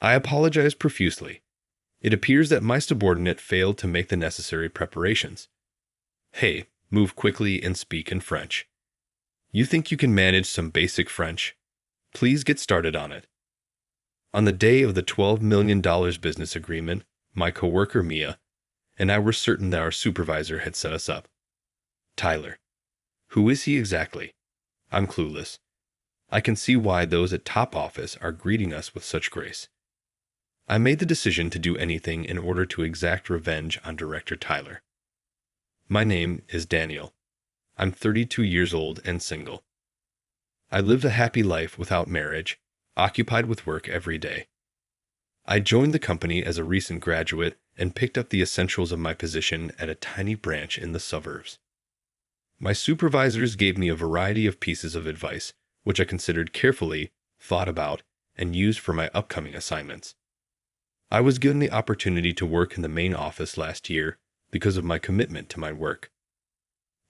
I apologized profusely. It appears that my subordinate failed to make the necessary preparations. Hey, move quickly and speak in French. You think you can manage some basic French? Please get started on it. On the day of the $12 million business agreement, my coworker Mia and I were certain that our supervisor had set us up. Tyler. Who is he exactly? I'm clueless. I can see why those at top office are greeting us with such grace. I made the decision to do anything in order to exact revenge on Director Tyler. My name is Daniel. I'm 32 years old and single. I lived a happy life without marriage, occupied with work every day. I joined the company as a recent graduate and picked up the essentials of my position at a tiny branch in the suburbs. My supervisors gave me a variety of pieces of advice, which I considered carefully, thought about, and used for my upcoming assignments. I was given the opportunity to work in the main office last year because of my commitment to my work.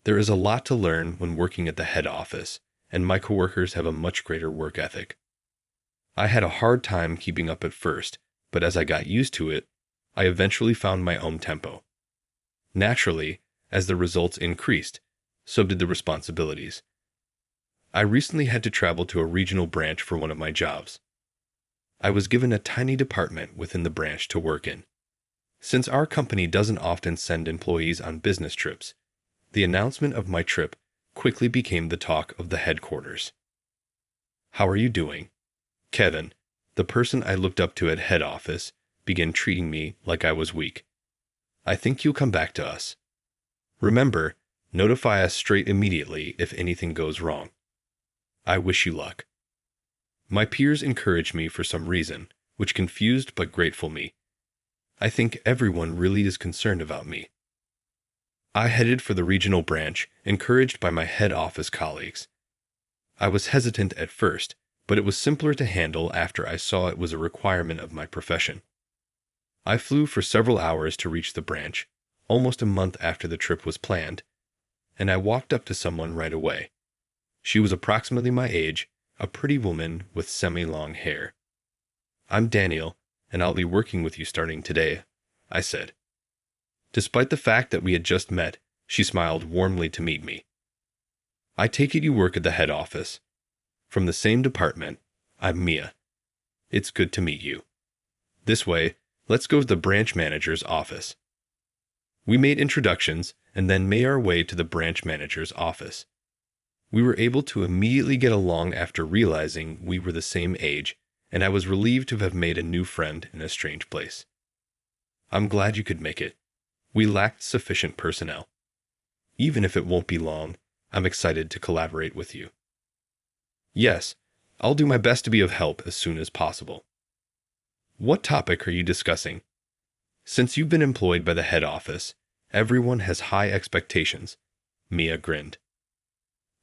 There is a lot to learn when working at the head office, and my coworkers have a much greater work ethic. I had a hard time keeping up at first, but as I got used to it, I eventually found my own tempo. Naturally, as the results increased, so did the responsibilities. I recently had to travel to a regional branch for one of my jobs. I was given a tiny department within the branch to work in. Since our company doesn't often send employees on business trips, the announcement of my trip quickly became the talk of the headquarters. How are you doing? Kevin, the person I looked up to at head office, began treating me like I was weak. I think you'll come back to us. Remember, notify us straight immediately if anything goes wrong. I wish you luck. My peers encouraged me for some reason, which confused but grateful me. I think everyone really is concerned about me. I headed for the regional branch, encouraged by my head office colleagues. I was hesitant at first, but it was simpler to handle after I saw it was a requirement of my profession. I flew for several hours to reach the branch, almost a month after the trip was planned, and I walked up to someone right away. She was approximately my age, a pretty woman with semi-long hair. I'm Daniel, and I'll be working with you starting today, I said. Despite the fact that we had just met, she smiled warmly to meet me. I take it you work at the head office. From the same department, I'm Mia. It's good to meet you. This way, let's go to the branch manager's office. We made introductions and then made our way to the branch manager's office. We were able to immediately get along after realizing we were the same age, and I was relieved to have made a new friend in a strange place. I'm glad you could make it. We lacked sufficient personnel. Even if it won't be long, I'm excited to collaborate with you. Yes, I'll do my best to be of help as soon as possible. What topic are you discussing? Since you've been employed by the head office, everyone has high expectations. Mia grinned.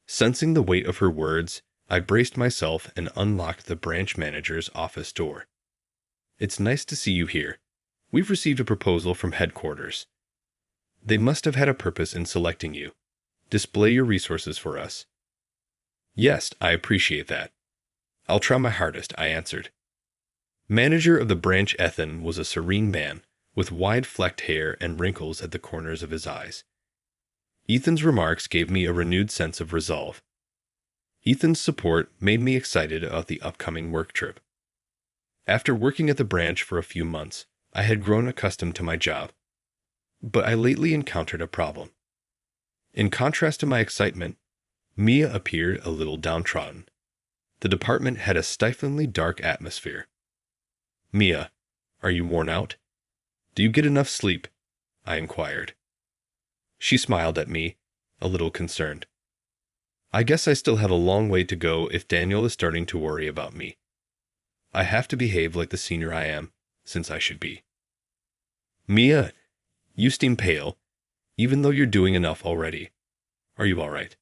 Sensing the weight of her words, I braced myself and unlocked the branch manager's office door. It's nice to see you here. We've received a proposal from headquarters. They must have had a purpose in selecting you. Display your resources for us. Yes, I appreciate that. I'll try my hardest, I answered. Manager of the branch Ethan was a serene man, with wide flecked hair and wrinkles at the corners of his eyes. Ethan's remarks gave me a renewed sense of resolve. Ethan's support made me excited about the upcoming work trip. After working at the branch for a few months, I had grown accustomed to my job. But I lately encountered a problem. In contrast to my excitement, Mia appeared a little downtrodden. The department had a stiflingly dark atmosphere. Mia, are you worn out? Do you get enough sleep? I inquired. She smiled at me, a little concerned. I guess I still have a long way to go if Daniel is starting to worry about me. I have to behave like the senior I am, since I should be. Mia, you seem pale, even though you're doing enough already. Are you all right?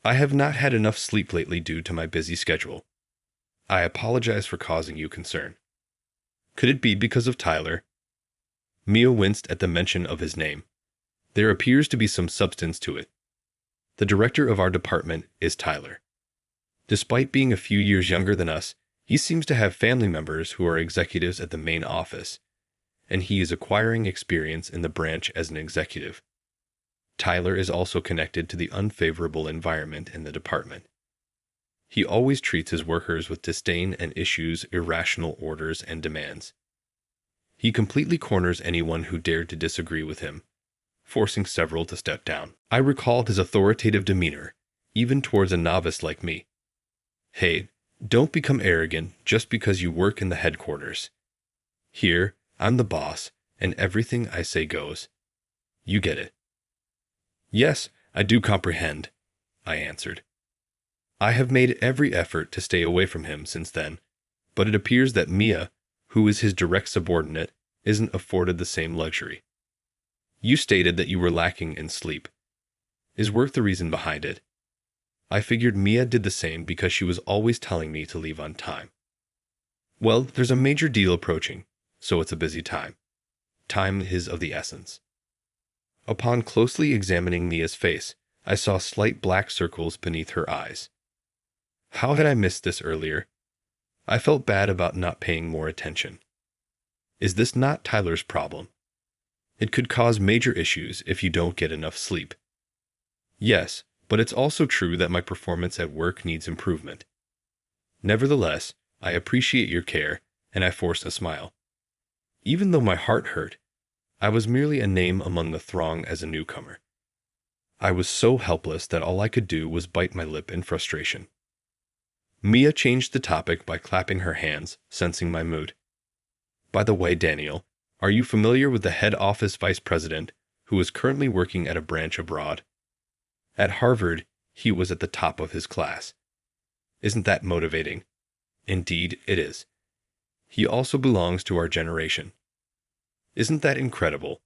I have not had enough sleep lately due to my busy schedule. I apologize for causing you concern. Could it be because of Tyler? Mia winced at the mention of his name. There appears to be some substance to it. The director of our department is Tyler. Despite being a few years younger than us, He seems to have family members who are executives at the main office, and he is acquiring experience in the branch as an executive. Tyler is also connected to the unfavorable environment in the department. He always treats his workers with disdain and issues irrational orders and demands. He completely corners anyone who dared to disagree with him, forcing several to step down. I recall his authoritative demeanor, even towards a novice like me. Hey, don't become arrogant just because you work in the headquarters. Here, I'm the boss, and everything I say goes. You get it. Yes, I do comprehend, I answered. I have made every effort to stay away from him since then, but it appears that Mia, who is his direct subordinate, isn't afforded the same luxury. You stated that you were lacking in sleep. Is work the reason behind it? I figured Mia did the same because she was always telling me to leave on time. Well, there's a major deal approaching, so it's a busy time. Time is of the essence. Upon closely examining Mia's face, I saw slight black circles beneath her eyes. How had I missed this earlier? I felt bad about not paying more attention. Is this not Tyler's problem? It could cause major issues if you don't get enough sleep. Yes, but it's also true that my performance at work needs improvement. Nevertheless, I appreciate your care, and I forced a smile. Even though my heart hurt, I was merely a name among the throng as a newcomer. I was so helpless that all I could do was bite my lip in frustration. Mia changed the topic by clapping her hands, sensing my mood. By the way, Daniel, are you familiar with the head office vice president who is currently working at a branch abroad? At Harvard, he was at the top of his class. Isn't that motivating? Indeed, it is. He also belongs to our generation. Isn't that incredible?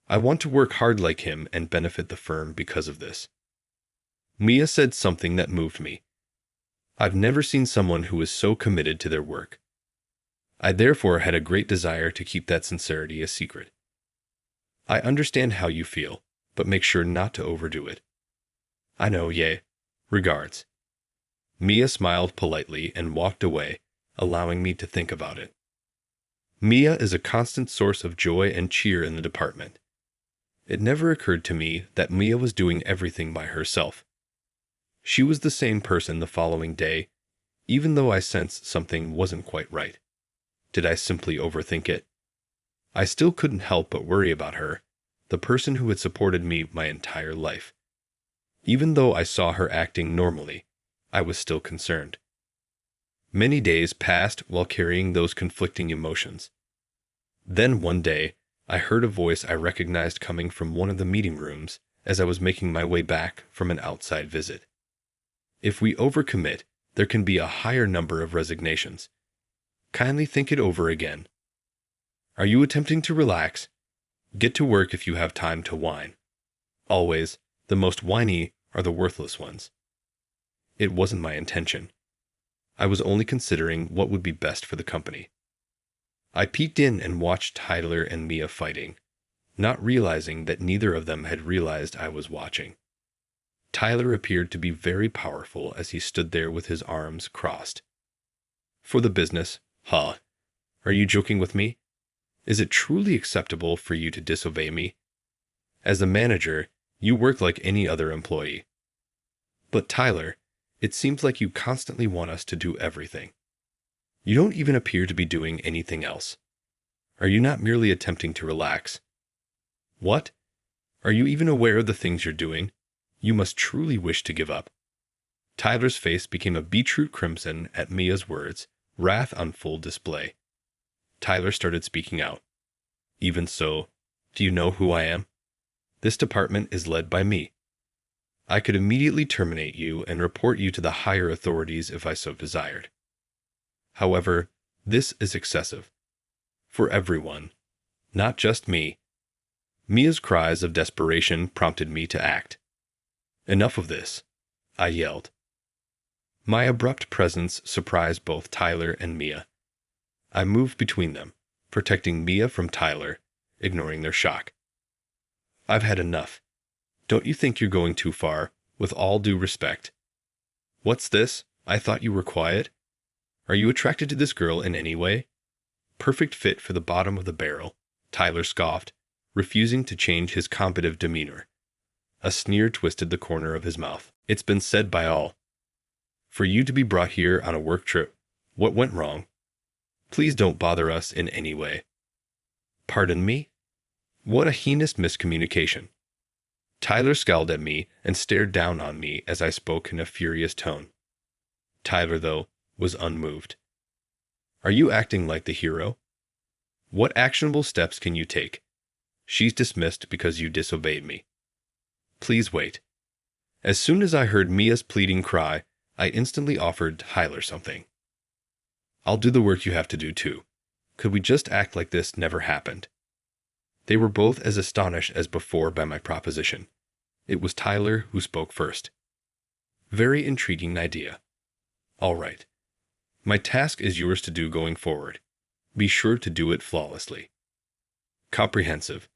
I want to work hard like him and benefit the firm because of this. Mia said something that moved me. I've never seen someone who is so committed to their work. I therefore had a great desire to keep that sincerity a secret. I understand how you feel, but make sure not to overdo it. I know, yay. Regards. Mia smiled politely and walked away, allowing me to think about it. Mia is a constant source of joy and cheer in the department. It never occurred to me that Mia was doing everything by herself. She was the same person the following day, even though I sensed something wasn't quite right. Did I simply overthink it? I still couldn't help but worry about her, the person who had supported me my entire life. Even though I saw her acting normally, I was still concerned. Many days passed while carrying those conflicting emotions. Then one day, I heard a voice I recognized coming from one of the meeting rooms as I was making my way back from an outside visit. If we overcommit, there can be a higher number of resignations. Kindly think it over again. Are you attempting to relax? Get to work if you have time to whine. Always, the most whiny are the worthless ones. It wasn't my intention. I was only considering what would be best for the company. I peeked in and watched Tyler and Mia fighting, not realizing that neither of them had realized I was watching. Tyler appeared to be very powerful as he stood there with his arms crossed. For the business, huh? Are you joking with me? Is it truly acceptable for you to disobey me? As the manager, you work like any other employee. But Tyler, it seems like you constantly want us to do everything. You don't even appear to be doing anything else. Are you not merely attempting to relax? What? Are you even aware of the things you're doing? You must truly wish to give up. Tyler's face became a beetroot crimson at Mia's words, wrath on full display. Tyler started speaking out. Even so, do you know who I am? This department is led by me. I could immediately terminate you and report you to the higher authorities if I so desired. However, this is excessive. For everyone, not just me. Mia's cries of desperation prompted me to act. Enough of this, I yelled. My abrupt presence surprised both Tyler and Mia. I moved between them, protecting Mia from Tyler, ignoring their shock. I've had enough. Don't you think you're going too far, with all due respect? What's this? I thought you were quiet. Are you attracted to this girl in any way? Perfect fit for the bottom of the barrel, Tyler scoffed, refusing to change his combative demeanor. A sneer twisted the corner of his mouth. It's been said by all. For you to be brought here on a work trip, what went wrong? Please don't bother us in any way. Pardon me? What a heinous miscommunication. Tyler scowled at me and stared down on me as I spoke in a furious tone. Tyler, though, was unmoved. Are you acting like the hero? What actionable steps can you take? She's dismissed because you disobeyed me. Please wait. As soon as I heard Mia's pleading cry, I instantly offered Tyler something. I'll do the work you have to do too. Could we just act like this never happened? They were both as astonished as before by my proposition. It was Tyler who spoke first. Very intriguing idea. All right. My task is yours to do going forward. Be sure to do it flawlessly. Comprehensive.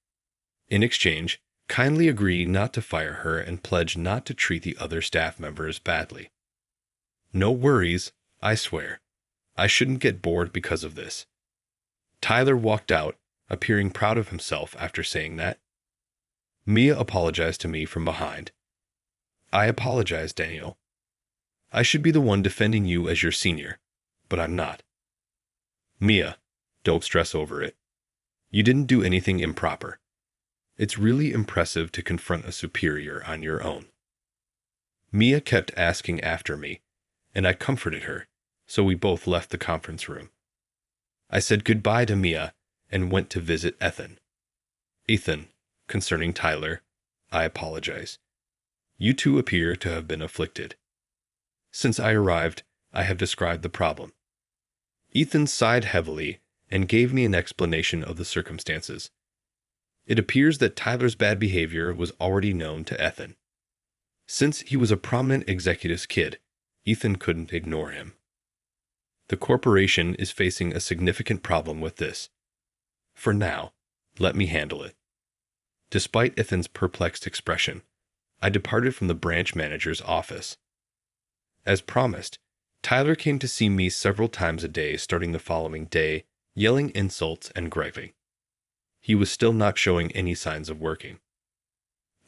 In exchange, kindly agree not to fire her and pledge not to treat the other staff members badly. No worries, I swear. I shouldn't get bored because of this. Tyler walked out, appearing proud of himself after saying that. Mia apologized to me from behind. I apologize, Daniel. I should be the one defending you as your senior, but I'm not. Mia, don't stress over it. You didn't do anything improper. It's really impressive to confront a superior on your own. Mia kept asking after me, and I comforted her, so we both left the conference room. I said goodbye to Mia and went to visit Ethan. Ethan, concerning Tyler, I apologize. You two appear to have been afflicted. Since I arrived, I have described the problem. Ethan sighed heavily and gave me an explanation of the circumstances. It appears that Tyler's bad behavior was already known to Ethan. Since he was a prominent executive's kid, Ethan couldn't ignore him. The corporation is facing a significant problem with this. For now, let me handle it. Despite Ethan's perplexed expression, I departed from the branch manager's office. As promised, Tyler came to see me several times a day starting the following day, yelling insults and griping. He was still not showing any signs of working.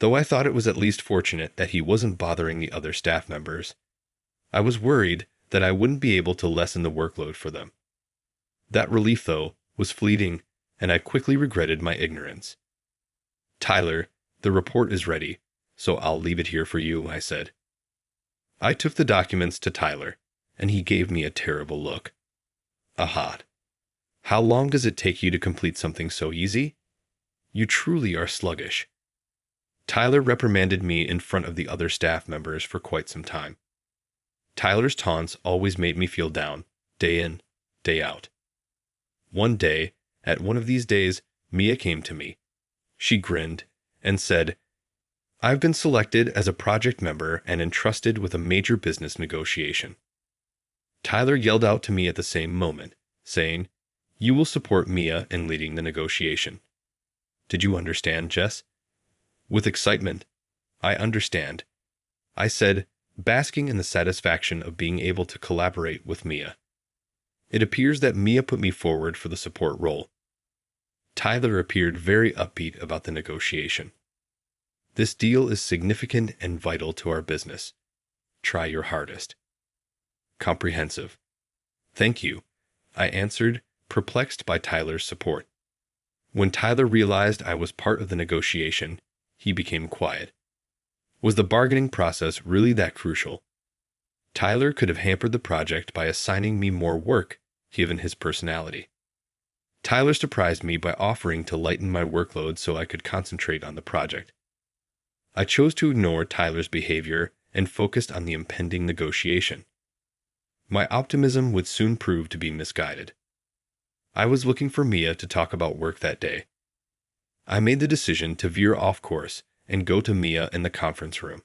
Though I thought it was at least fortunate that he wasn't bothering the other staff members, I was worried that I wouldn't be able to lessen the workload for them. That relief, though, was fleeting, and I quickly regretted my ignorance. Tyler, the report is ready, so I'll leave it here for you, I said. I took the documents to Tyler, and he gave me a terrible look. Aha. How long does it take you to complete something so easy? You truly are sluggish. Tyler reprimanded me in front of the other staff members for quite some time. Tyler's taunts always made me feel down, day in, day out. One day, at one of these days, Mia came to me. She grinned and said, I've been selected as a project member and entrusted with a major business negotiation. Tyler yelled out to me at the same moment, saying, You will support Mia in leading the negotiation. Did you understand, Jess? With excitement, I understand. I said, basking in the satisfaction of being able to collaborate with Mia. It appears that Mia put me forward for the support role. Tyler appeared very upbeat about the negotiation. This deal is significant and vital to our business. Try your hardest. Comprehensive. Thank you, I answered, perplexed by Tyler's support. When Tyler realized I was part of the negotiation, he became quiet. Was the bargaining process really that crucial? Tyler could have hampered the project by assigning me more work, given his personality. Tyler surprised me by offering to lighten my workload so I could concentrate on the project. I chose to ignore Tyler's behavior and focused on the impending negotiation. My optimism would soon prove to be misguided. I was looking for Mia to talk about work that day. I made the decision to veer off course and go to Mia in the conference room.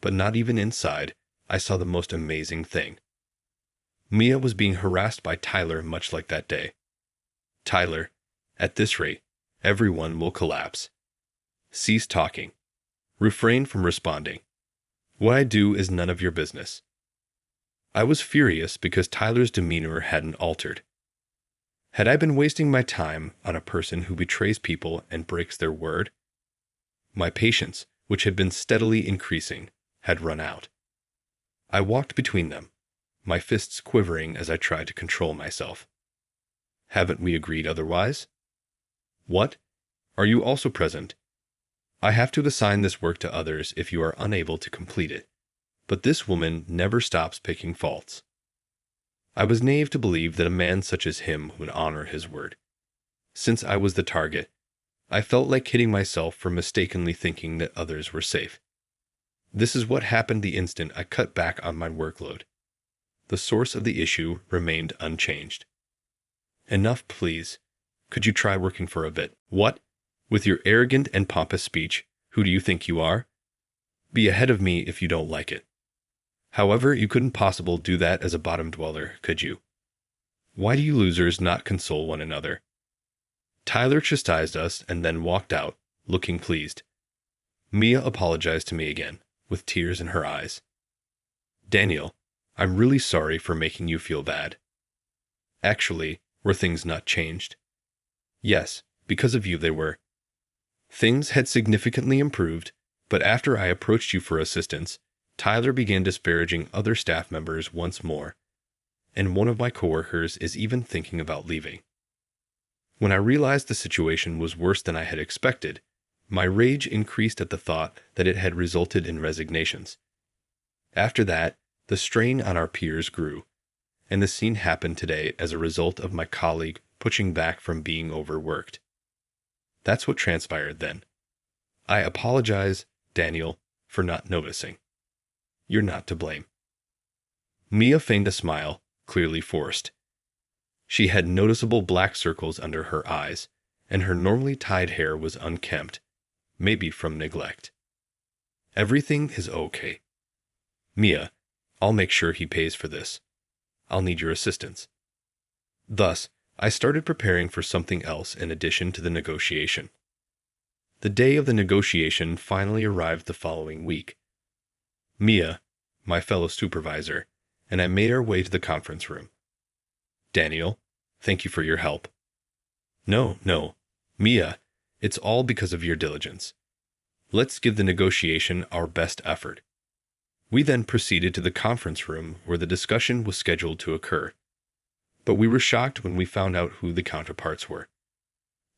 But not even inside, I saw the most amazing thing. Mia was being harassed by Tyler much like that day. Tyler, at this rate, everyone will collapse. Cease talking. Refrain from responding. What I do is none of your business. I was furious because Tyler's demeanor hadn't altered. Had I been wasting my time on a person who betrays people and breaks their word? My patience, which had been steadily increasing, had run out. I walked between them, my fists quivering as I tried to control myself. Haven't we agreed otherwise? What? Are you also present? I have to assign this work to others if you are unable to complete it. But this woman never stops picking faults. I was naive to believe that a man such as him would honor his word. Since I was the target, I felt like hitting myself for mistakenly thinking that others were safe. This is what happened the instant I cut back on my workload. The source of the issue remained unchanged. Enough, please. Could you try working for a bit? What? With your arrogant and pompous speech, who do you think you are? Be ahead of me if you don't like it. However, you couldn't possibly do that as a bottom dweller, could you? Why do you losers not console one another? Tyler chastised us and then walked out, looking pleased. Mia apologized to me again, with tears in her eyes. Daniel, I'm really sorry for making you feel bad. Actually, were things not changed? Yes, because of you they were. Things had significantly improved, but after I approached you for assistance, Tyler began disparaging other staff members once more, and one of my coworkers is even thinking about leaving. When I realized the situation was worse than I had expected, my rage increased at the thought that it had resulted in resignations. After that, the strain on our peers grew, and the scene happened today as a result of my colleague pushing back from being overworked. That's what transpired then. I apologize, Daniel, for not noticing. You're not to blame. Mia feigned a smile, clearly forced. She had noticeable black circles under her eyes, and her normally tied hair was unkempt, maybe from neglect. Everything is okay. Mia, I'll make sure he pays for this. I'll need your assistance. Thus, I started preparing for something else in addition to the negotiation. The day of the negotiation finally arrived the following week. Mia, my fellow supervisor, and I made our way to the conference room. Daniel, thank you for your help. No, Mia, it's all because of your diligence. Let's give the negotiation our best effort. We then proceeded to the conference room where the discussion was scheduled to occur. But we were shocked when we found out who the counterparts were.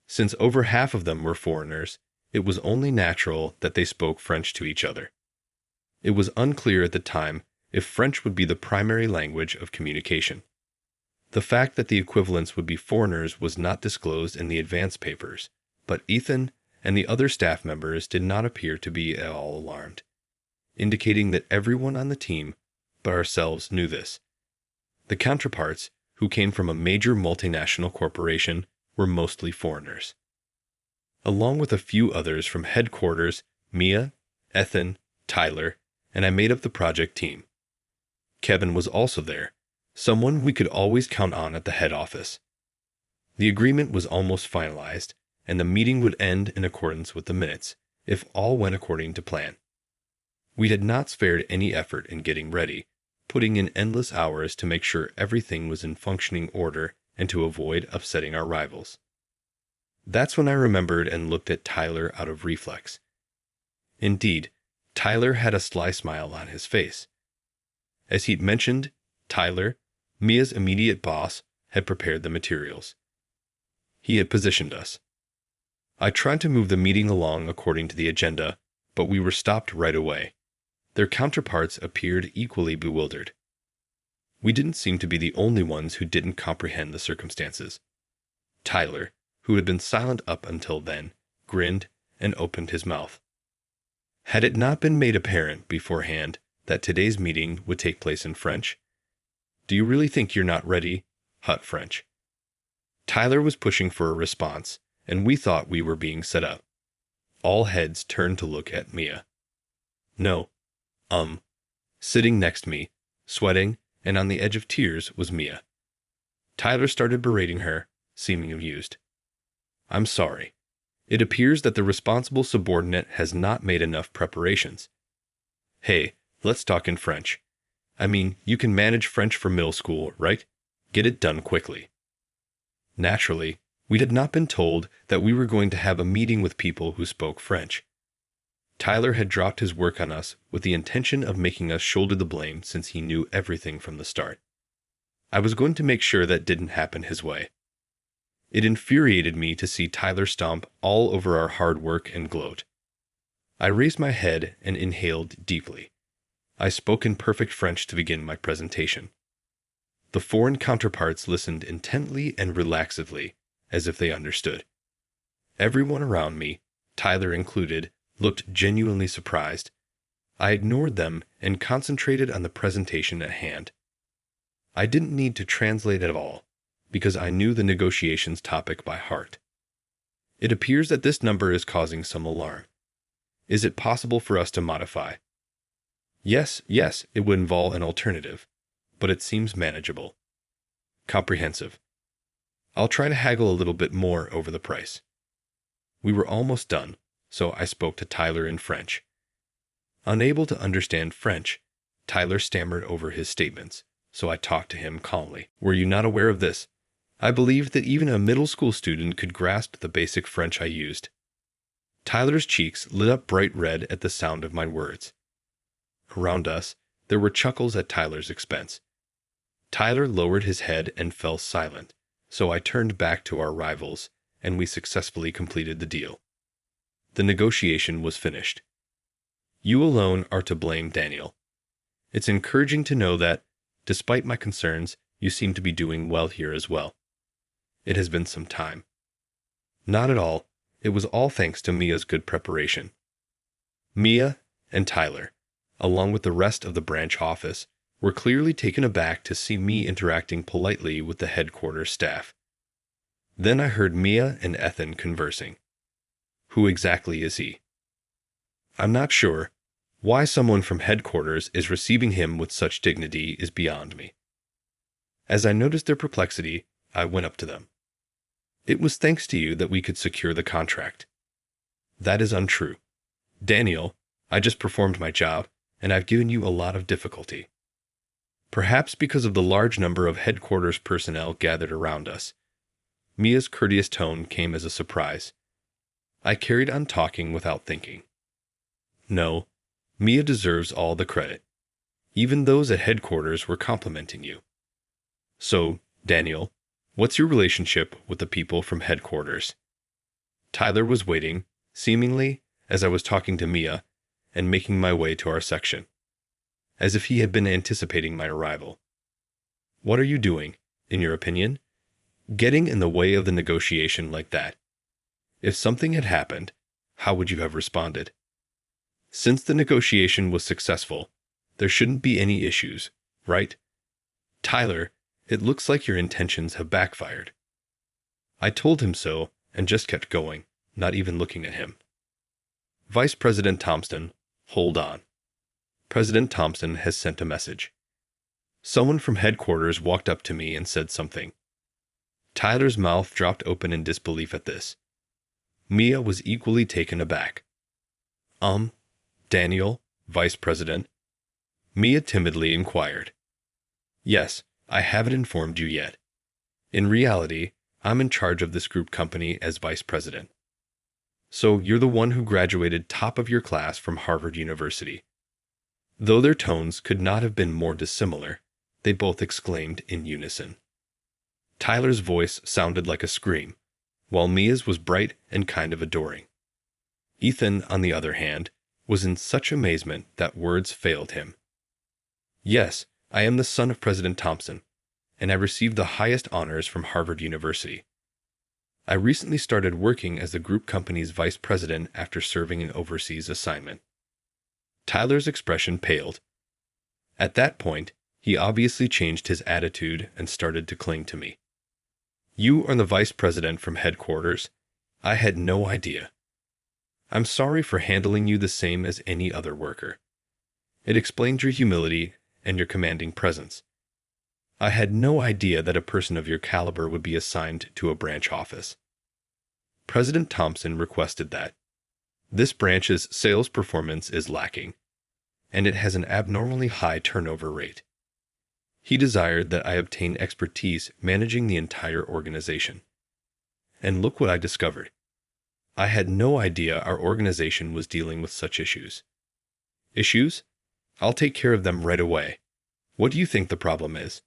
Since over half of them were foreigners, it was only natural that they spoke French to each other. It was unclear at the time if French would be the primary language of communication. The fact that the equivalents would be foreigners was not disclosed in the advance papers, but Ethan and the other staff members did not appear to be at all alarmed, indicating that everyone on the team but ourselves knew this. The counterparts, who came from a major multinational corporation, were mostly foreigners. Along with a few others from headquarters, Mia, Ethan, Tyler, and I made up the project team. Kevin was also there, someone we could always count on at the head office. The agreement was almost finalized, and the meeting would end in accordance with the minutes, if all went according to plan. We had not spared any effort in getting ready, putting in endless hours to make sure everything was in functioning order and to avoid upsetting our rivals. That's when I remembered and looked at Tyler out of reflex. Indeed, Tyler had a sly smile on his face. As he'd mentioned, Tyler, Mia's immediate boss, had prepared the materials. He had positioned us. I tried to move the meeting along according to the agenda, but we were stopped right away. Their counterparts appeared equally bewildered. We didn't seem to be the only ones who didn't comprehend the circumstances. Tyler, who had been silent up until then, grinned and opened his mouth. Had it not been made apparent beforehand that today's meeting would take place in French? Do you really think you're not ready? Hut French. Tyler was pushing for a response, and we thought we were being set up. All heads turned to look at Mia. No. Sitting next to me, sweating and on the edge of tears, was Mia. Tyler started berating her, seeming amused. I'm sorry. It appears that the responsible subordinate has not made enough preparations. Hey, let's talk in French. I mean, you can manage French for middle school, right? Get it done quickly. Naturally, we had not been told that we were going to have a meeting with people who spoke French. Tyler had dropped his work on us with the intention of making us shoulder the blame since he knew everything from the start. I was going to make sure that didn't happen his way. It infuriated me to see Tyler stomp all over our hard work and gloat. I raised my head and inhaled deeply. I spoke in perfect French to begin my presentation. The foreign counterparts listened intently and relaxedly, as if they understood. Everyone around me, Tyler included, looked genuinely surprised. I ignored them and concentrated on the presentation at hand. I didn't need to translate at all, because I knew the negotiations topic by heart. It appears that this number is causing some alarm. Is it possible for us to modify? Yes, it would involve an alternative, but it seems manageable. Comprehensive. I'll try to haggle a little bit more over the price. We were almost done, so I spoke to Tyler in French. Unable to understand French, Tyler stammered over his statements, so I talked to him calmly. Were you not aware of this? I believed that even a middle school student could grasp the basic French I used. Tyler's cheeks lit up bright red at the sound of my words. Around us, there were chuckles at Tyler's expense. Tyler lowered his head and fell silent, so I turned back to our rivals, and we successfully completed the deal. The negotiation was finished. You alone are to blame, Daniel. It's encouraging to know that, despite my concerns, you seem to be doing well here as well. It has been some time. Not at all. It was all thanks to Mia's good preparation. Mia and Tyler, along with the rest of the branch office, were clearly taken aback to see me interacting politely with the headquarters staff. Then I heard Mia and Ethan conversing. Who exactly is he? I'm not sure. Why someone from headquarters is receiving him with such dignity is beyond me. As I noticed their perplexity, I went up to them. It was thanks to you that we could secure the contract. That is untrue. Daniel, I just performed my job, and I've given you a lot of difficulty. Perhaps because of the large number of headquarters personnel gathered around us. Mia's courteous tone came as a surprise. I carried on talking without thinking. No, Mia deserves all the credit. Even those at headquarters were complimenting you. So, Daniel, what's your relationship with the people from headquarters? Tyler was waiting, seemingly, as I was talking to Mia and making my way to our section, as if he had been anticipating my arrival. What are you doing, in your opinion? Getting in the way of the negotiation like that. If something had happened, how would you have responded? Since the negotiation was successful, there shouldn't be any issues, right? Tyler, it looks like your intentions have backfired. I told him so and just kept going, not even looking at him. Vice President Thompson, hold on. President Thompson has sent a message. Someone from headquarters walked up to me and said something. Tyler's mouth dropped open in disbelief at this. Mia was equally taken aback. Daniel, Vice President? Mia timidly inquired. Yes, I haven't informed you yet. In reality, I'm in charge of this group company as Vice President. So you're the one who graduated top of your class from Harvard University. Though their tones could not have been more dissimilar, they both exclaimed in unison. Tyler's voice sounded like a scream, while Mia's was bright and kind of adoring. Ethan, on the other hand, was in such amazement that words failed him. Yes, I am the son of President Thompson, and I received the highest honors from Harvard University. I recently started working as the group company's vice president after serving an overseas assignment. Tyler's expression paled. At that point, he obviously changed his attitude and started to cling to me. You are the vice president from headquarters. I had no idea. I'm sorry for handling you the same as any other worker. It explains your humility and your commanding presence. I had no idea that a person of your caliber would be assigned to a branch office. President Thompson requested that. This branch's sales performance is lacking, and it has an abnormally high turnover rate. He desired that I obtain expertise managing the entire organization. And look what I discovered. I had no idea our organization was dealing with such issues. Issues? I'll take care of them right away. What do you think the problem is?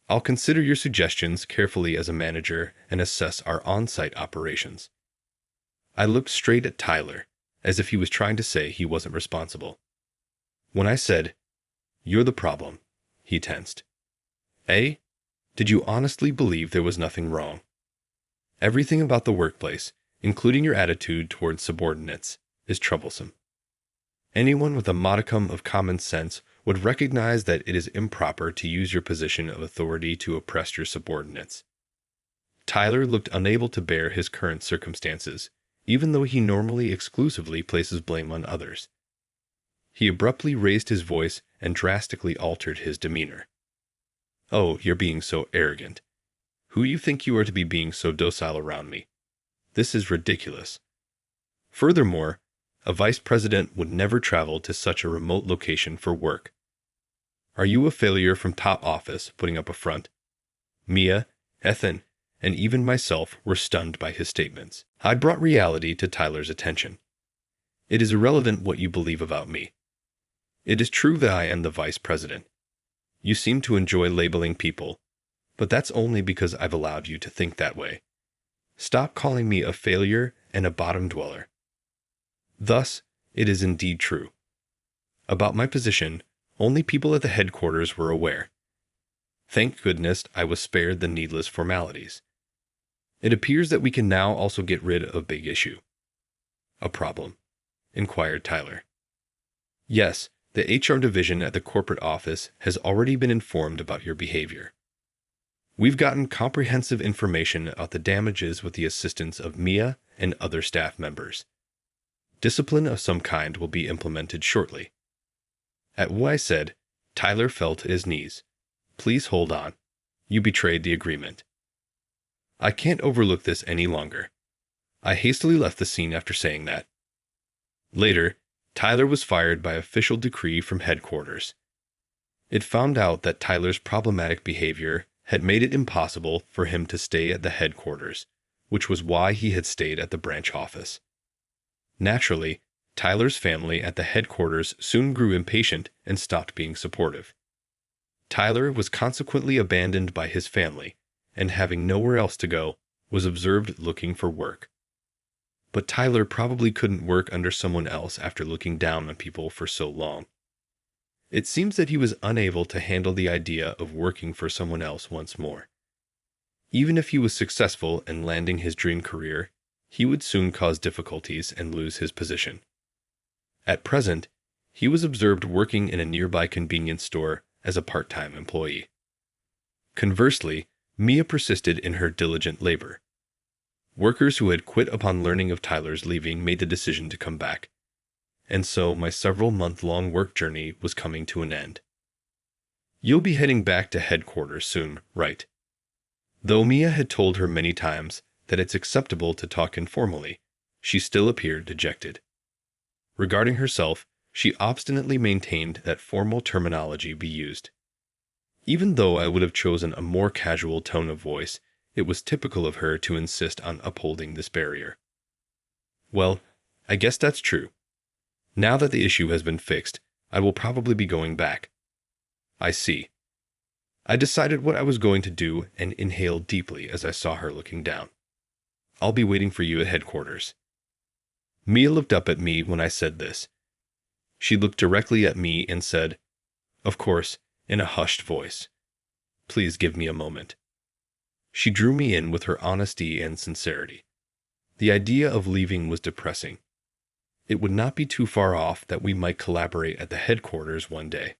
I'll consider your suggestions carefully as a manager and assess our on-site operations. I looked straight at Tyler, as if he was trying to say he wasn't responsible. When I said, "You're the problem," he tensed. Eh? Did you honestly believe there was nothing wrong? Everything about the workplace, including your attitude towards subordinates, is troublesome. Anyone with a modicum of common sense would recognize that it is improper to use your position of authority to oppress your subordinates. Tyler looked unable to bear his current circumstances, even though he normally exclusively places blame on others. He abruptly raised his voice and drastically altered his demeanor. "Oh, you're being so arrogant. Who you think you are to be being so docile around me? This is ridiculous. Furthermore, a vice president would never travel to such a remote location for work. Are you a failure from top office putting up a front?" Mia, Ethan, and even myself were stunned by his statements. I brought reality to Tyler's attention. It is irrelevant what you believe about me. It is true that I am the vice president. You seem to enjoy labeling people, but that's only because I've allowed you to think that way. Stop calling me a failure and a bottom dweller. Thus, it is indeed true. About my position, only people at the headquarters were aware. Thank goodness I was spared the needless formalities. It appears that we can now also get rid of a big issue. "A problem?" inquired Tyler. "Yes, the HR division at the corporate office has already been informed about your behavior. We've gotten comprehensive information about the damages with the assistance of Mia and other staff members. Discipline of some kind will be implemented shortly." At what I said, Tyler fell to his knees. "Please hold on. You betrayed the agreement." I can't overlook this any longer. I hastily left the scene after saying that. Later, Tyler was fired by official decree from headquarters. It found out that Tyler's problematic behavior had made it impossible for him to stay at the headquarters, which was why he had stayed at the branch office. Naturally, Tyler's family at the headquarters soon grew impatient and stopped being supportive. Tyler was consequently abandoned by his family, and having nowhere else to go, was observed looking for work. But Tyler probably couldn't work under someone else after looking down on people for so long. It seems that he was unable to handle the idea of working for someone else once more. Even if he was successful in landing his dream career, he would soon cause difficulties and lose his position. At present, he was observed working in a nearby convenience store as a part-time employee. Conversely, Mia persisted in her diligent labor. Workers who had quit upon learning of Tyler's leaving made the decision to come back. And so my several-month-long work journey was coming to an end. "You'll be heading back to headquarters soon, right?" Though Mia had told her many times that it's acceptable to talk informally, she still appeared dejected. Regarding herself, she obstinately maintained that formal terminology be used. Even though I would have chosen a more casual tone of voice, it was typical of her to insist on upholding this barrier. "Well, I guess that's true. Now that the issue has been fixed, I will probably be going back." "I see." I decided what I was going to do and inhaled deeply as I saw her looking down. "I'll be waiting for you at headquarters." Mia looked up at me when I said this. She looked directly at me and said, of course, in a hushed voice, "Please give me a moment." She drew me in with her honesty and sincerity. The idea of leaving was depressing. It would not be too far off that we might collaborate at the headquarters one day.